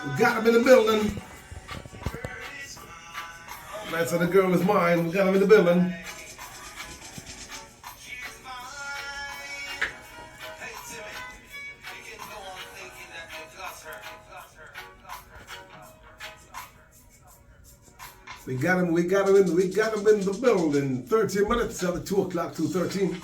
We got him in the building. That's how the girl is mine. We got him in the building. We got him in the building. 13 minutes till 2 o'clock, 2:13.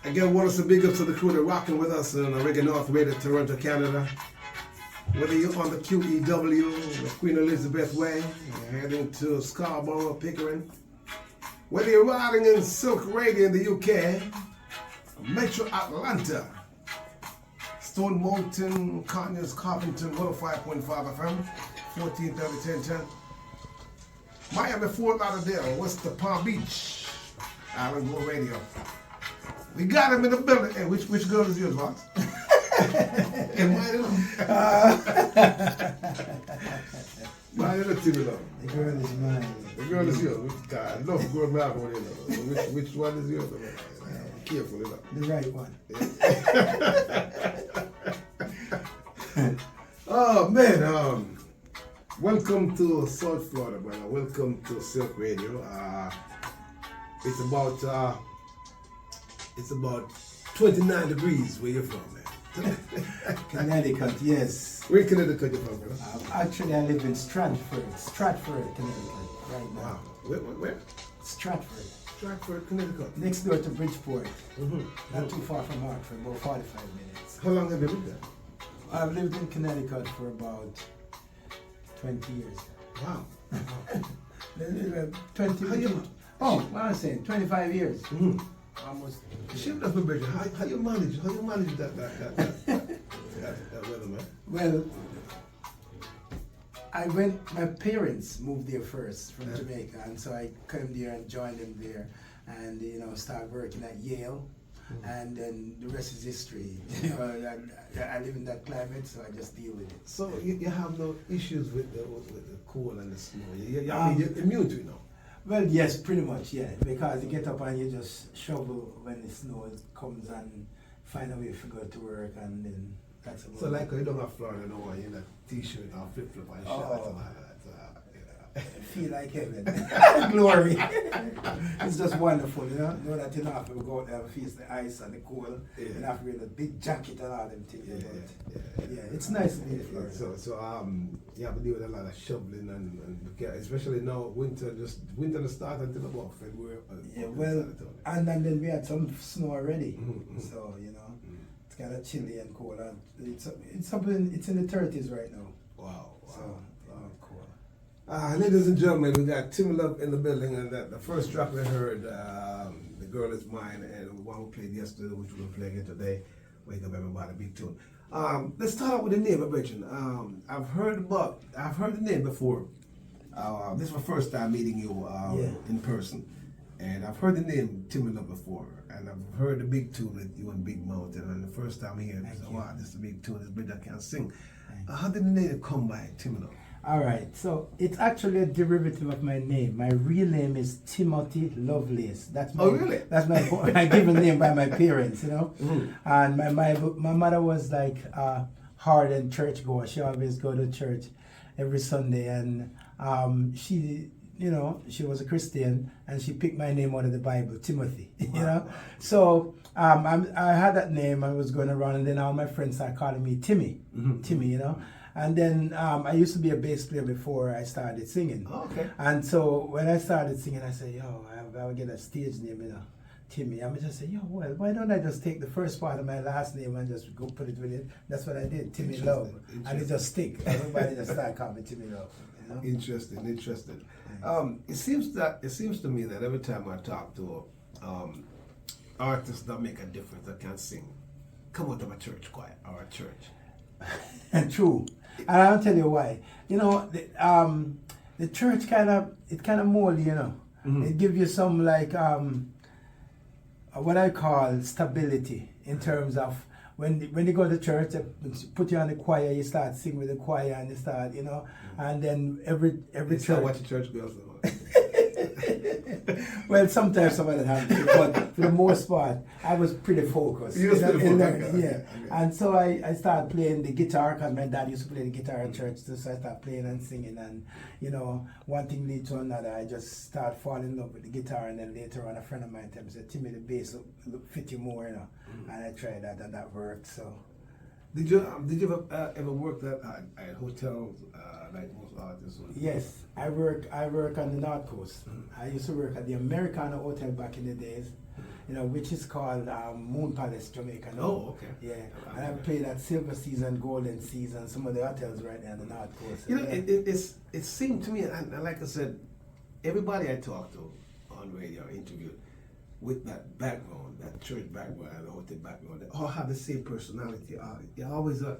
Again, want us to big up to the crew that rocking with us on the Reggae North Radio, Toronto, Canada. Whether you're on the QEW, the Queen Elizabeth Way, you're heading to Scarborough, Pickering. Whether you're riding in Silk Radio in the UK, Metro Atlanta, Stone Mountain, Conyers, Carpenton, 105.5 FM, 1430 1010. Miami, Fort Lauderdale, West of Palm Beach, Island Go Radio. We got him in the building. Hey, which girl is yours, Vox? Mine is Timmy Love. The girl is mine. The girl is yours. God, I love girl mouth on it. Which one is yours? Careful, you know. The right one. Oh man, welcome to South Florida, brother. Welcome to Silk Radio. It's about 29 degrees where you're from, man. Connecticut, yes. Where in Connecticut you from, brother? Actually, I live in Stratford, Connecticut, right now. Wow. Where? Stratford. Stratford, Connecticut. Next door to Bridgeport. Not too far from Hartford, about 45 minutes. How long have you lived there? I've lived in Connecticut for about 20 years. Wow. 20 Oh, what am I saying? 25 years. Almost. Ship us, Bridget. How you manage that weather, man? Well, my parents moved there first from Jamaica, and so I came there and joined them there, and started working at Yale, and then the rest is history. I live in that climate, so I just deal with it. So you have no issues with the cold and the snow. I mean, you're immune to it now. Well, yes, pretty much, yeah. Because you get up and you just shovel when the snow comes and find a way to go to work, and then that's about it. So like you don't have Florida no more, you're in a t-shirt or flip-flop and shorts and all that. I feel like heaven. Glory. It's just wonderful, you know that you don't have to go out there and face the ice and the cold. You don't have to wear the big jacket and all them things. Yeah, it's nice to be in Florida. So you have to deal with a lot of shoveling and especially now winter to start until about February. Yeah, well, and then we had some snow already. So it's kind of chilly and cold. And it's in the 30s right now. Wow. So, cool. Ladies and gentlemen, we got Timmy Love in the building, and the first track we heard, The Girl Is Mine, and the one we played yesterday, which we're playing here today, Wake Up Everybody, big tune. Let's start out with the name, Bridget. I've heard the name before. This is my first time meeting you in person, and I've heard the name Timmy Love before, and I've heard the big tune with you and Big Mountain, and the first time hearing it, I said, wow, this is a big tune, this bridge I can't sing. How did the name come by, Timmy Love? All right, so it's actually a derivative of my name. My real name is Timothy Lovelace. That's my, really? That's my given name by my parents, And my mother was like hardened churchgoer. She always go to church every Sunday, and she was a Christian, and she picked my name out of the Bible, Timothy. Wow. So I had that name. I was going around, and then all my friends started calling me Timmy, Timmy, And then I used to be a bass player before I started singing. Oh, okay. And so when I started singing, I said, I'll get a stage name, Timmy. I just say, well, why don't I just take the first part of my last name and just go put it with it? That's what I did, Timmy Love. And it just stick. Everybody just started calling me Timmy Love. Interesting. It seems to me that every time I talk to artists that make a difference, that can sing, come out of a church choir or a church. True. And I'll tell you why. The church kind of mold you, It gives you some what I call stability in terms of when you go to church, they put you on the choir, you start singing with the choir, and you start, and then every it's church. not what the church girls do. Well, sometimes some of that happened, but for the most part, I was pretty focused. You was pretty focused, learning, okay. yeah. Okay. And so I started playing the guitar because my dad used to play the guitar at church, so I started playing and singing, and one thing lead to another. I just started falling in love with the guitar, and then later on, a friend of mine told me, said, "Timmy, the bass look fit you more," and I tried that, and that worked. So. Did you ever work at hotels like most artists? Yes, I work on the North Coast. I used to work at the Americana Hotel back in the days, which is called Moon Palace, Jamaica. No? Oh, okay. Yeah, and I played at Silver Season, Golden Season, some of the hotels right there on the North Coast. It seemed to me, and like I said, everybody I talked to on radio, interviewed, with that background, that church background, and the hotel background, they all have the same personality. You're always a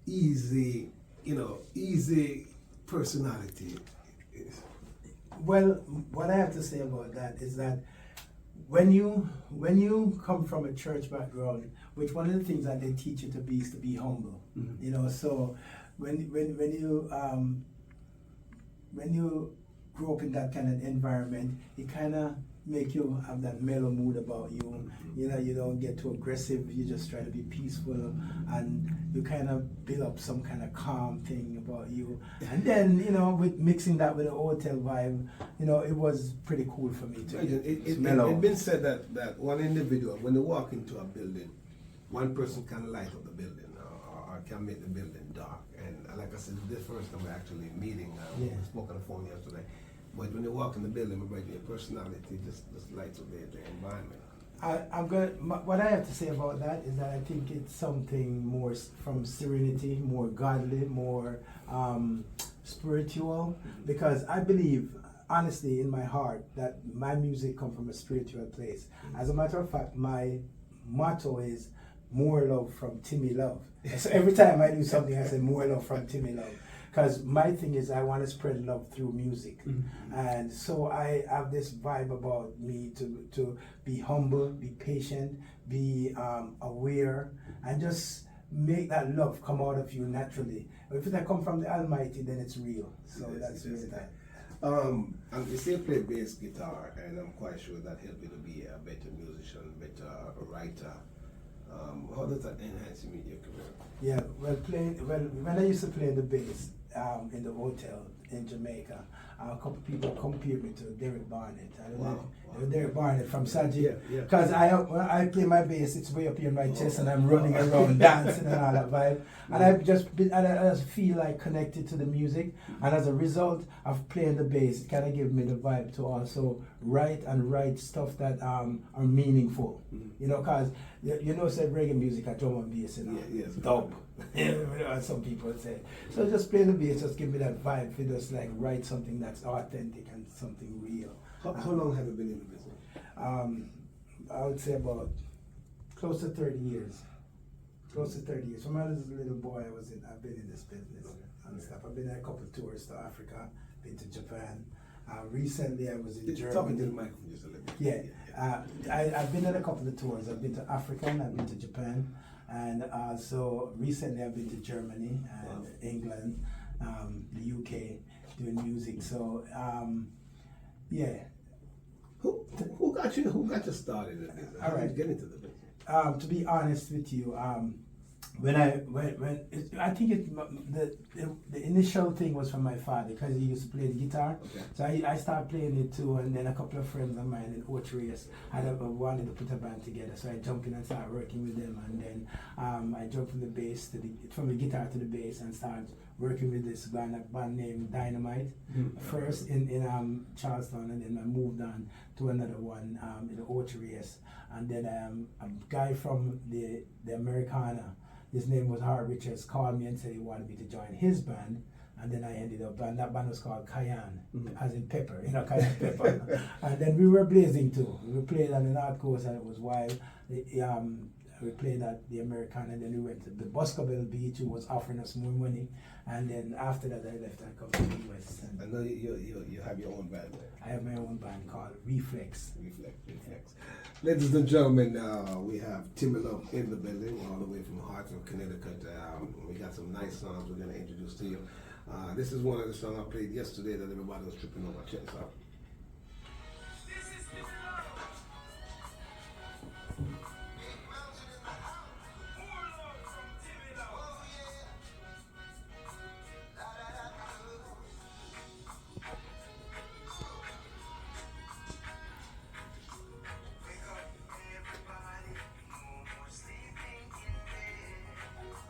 easy personality. Well, what I have to say about that is that when you come from a church background, which one of the things that they teach you to be is to be humble. Mm-hmm. So when you grow up in that kind of environment, it kind of make you have that mellow mood about you. Mm-hmm. You don't get too aggressive. You just try to be peaceful, and you kind of build up some kind of calm thing about you. And then with mixing that with the hotel vibe, it was pretty cool for me too. It's been said that one individual, when they walk into a building, one person can light up the building or can make the building dark. And like I said, this is the first time we're actually meeting. We spoke on the phone yesterday. But when you walk in the building, your personality just lights up the environment. What I have to say about that is that I think it's something more from serenity, more godly, more spiritual, because I believe, honestly, in my heart, that my music comes from a spiritual place. As a matter of fact, my motto is more love from Timmy Love. So every time I do something, I say more love from Timmy Love. Because my thing is I want to spread love through music. Mm-hmm. And so I have this vibe about me to be humble, be patient, be aware, and just make that love come out of you naturally. If it come from the Almighty, then it's real. So that's really that. You say play bass guitar, and I'm quite sure that helped you to be a better musician, better writer. How does that enhance your career? Yeah, when I used to play the bass in the hotel in Jamaica, a couple of people compared me to Derek Barnett. I don't know. Derek Barnett from Saji. Because when I play my bass, it's way up here in my chest, and I'm running around dancing and all that vibe. And I just feel like connected to the music. And as a result of playing the bass, it kind of gives me the vibe to also write stuff that are meaningful. Because said reggae music at drum and bass, dub. Some people say. So just play the bass, just give me that vibe for just like write something that's authentic and something real. How long have you been in the business? I would say about close to 30 years. Close to 30 years. From when I was a little boy, I've been in this business and stuff. I've been on a couple of tours to Africa, been to Japan. Recently, I was in Germany. Talking to the microphone just a little bit. I've been on a couple of tours. I've been to Africa and I've been to Japan. And so recently I've been to Germany and England, the UK, doing music. So, Who got you started in this? How did you get into the business? To be honest with you, I think the initial thing was from my father, because he used to play the guitar. Okay. So I started playing it too, and then a couple of friends of mine in Otrius wanted to put a band together. So I jumped in and started working with them, and then I jumped from the guitar to the bass, and started working with this band named Dynamite. First in Charleston, and then I moved on to another one in the Otrius, and then a guy from the Americana. His name was Howard Richards, called me and said he wanted me to join his band, and then I ended up, and that band was called Cayenne, as in pepper, cayenne pepper. And then we were blazing too. We played on the North Coast, and it was wild. We played at the American, and then we went to the Boscobel Beach, who was offering us more money. And then after that, I left and come to the US. I know you have your own band, right? I have my own band called Reflex. Reflex. Ladies and gentlemen, we have Timmy Love in the building, all the way from Hartford, Connecticut. We got some nice songs we're going to introduce to you. This is one of the songs I played yesterday that everybody was tripping over. Check this out.